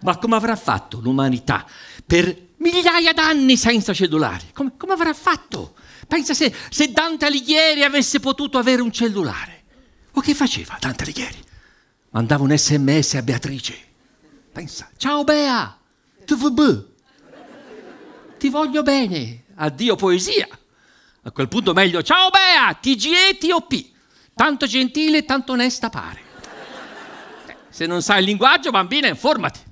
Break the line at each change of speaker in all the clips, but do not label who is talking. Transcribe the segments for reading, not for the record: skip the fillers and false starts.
Ma come avrà fatto l'umanità per migliaia d'anni senza cellulari? Come avrà fatto? Pensa se Dante Alighieri avesse potuto avere un cellulare. O che faceva Dante Alighieri? Mandava un SMS a Beatrice. Pensa, ciao Bea, ti voglio bene, addio poesia. A quel punto meglio, ciao Bea, TGE-TOP, tanto gentile, tanto onesta pare. Se non sai il linguaggio, bambina, informati.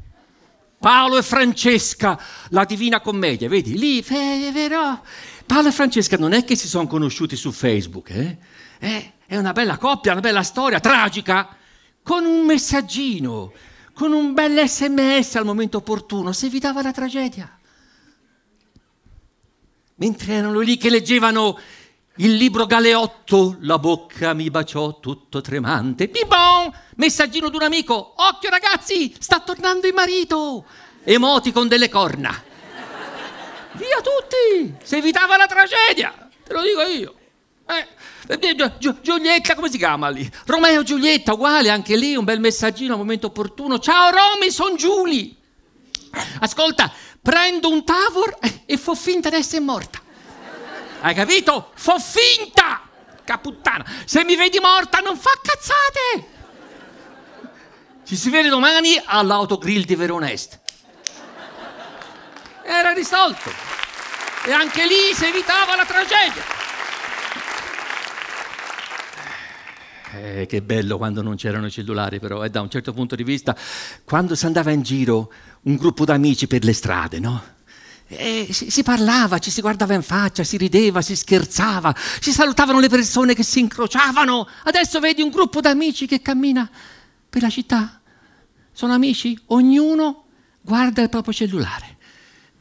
Paolo e Francesca, la Divina Commedia, vedi, lì, vero? Paolo e Francesca non è che si sono conosciuti su Facebook, È una bella coppia, una bella storia, tragica, con un messaggino, con un bel SMS al momento opportuno, si evitava la tragedia. Mentre erano lì che leggevano il libro Galeotto, la bocca mi baciò tutto tremante. Bibon! Messaggino d'un amico. Occhio ragazzi, sta tornando il marito. Emoticon delle corna. Via tutti! Si evitava la tragedia. Te lo dico io. Giulietta, come si chiama lì? Romeo e Giulietta, uguale, anche lì un bel messaggino al momento opportuno. Ciao Romy, son Giuli. Ascolta, prendo un Tavor e fo finta di essere morta. Hai capito? Fo finta! Caputtana! Se mi vedi morta non fa cazzate! Ci si vede domani all'autogrill di Verona Est. Era risolto. E anche lì si evitava la tragedia. Che bello quando non c'erano i cellulari, però, da un certo punto di vista, quando si andava in giro un gruppo d'amici per le strade, no? Si parlava, ci si guardava in faccia, si rideva, si scherzava, si salutavano le persone che si incrociavano. Adesso vedi un gruppo d'amici che cammina per la città. Sono amici, ognuno guarda il proprio cellulare.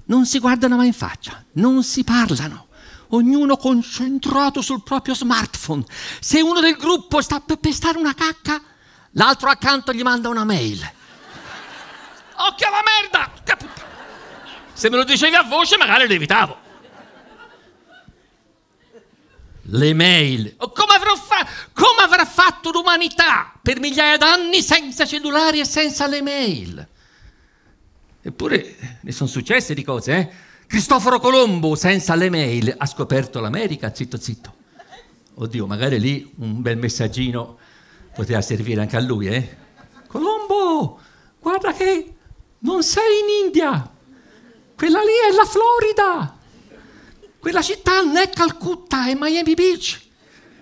Non si guardano mai in faccia, non si parlano. Ognuno concentrato sul proprio smartphone. Se uno del gruppo sta per pestare una cacca, l'altro accanto gli manda una mail. Occhio alla merda! Caputtana! Se me lo dicevi a voce magari lo evitavo. Le mail. Come avrà fatto l'umanità per migliaia d'anni senza cellulari e senza le mail? Eppure ne sono successe di cose, Cristoforo Colombo senza le mail ha scoperto l'America, zitto zitto. Oddio, magari lì un bel messaggino poteva servire anche a lui, Colombo, guarda che non sei in India. Quella lì è la Florida. Quella città non è Calcutta, è Miami Beach.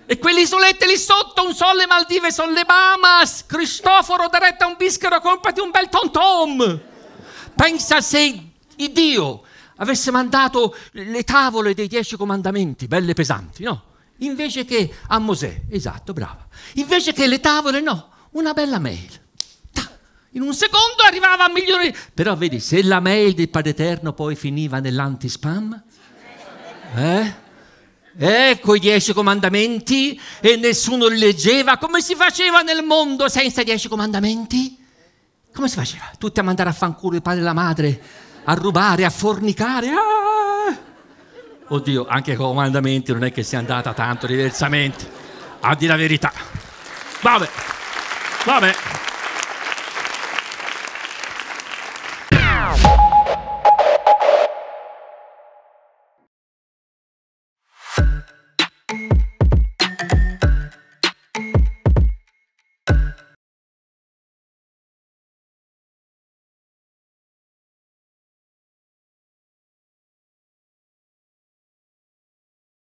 E quelle isolette lì sotto, un sono le Maldive, sono le Bahamas. Cristoforo diretta un bischero, comprati un bel tom tom. Pensa se Dio avesse mandato le tavole dei 10 comandamenti, belle pesanti, no? Invece che a Mosè, esatto, brava. Invece che le tavole, no, una bella mail. In un secondo arrivava a milioni. Però vedi, se la mail del Padre Eterno poi finiva nell'antispam, ecco i 10 comandamenti e nessuno li leggeva. Come si faceva nel mondo senza i 10 comandamenti? Come si faceva? Tutti a mandare a fanculo il padre e la madre, a rubare, a fornicare. Oddio, anche con i comandamenti non è che sia andata tanto diversamente, a dire la verità. Vabbè.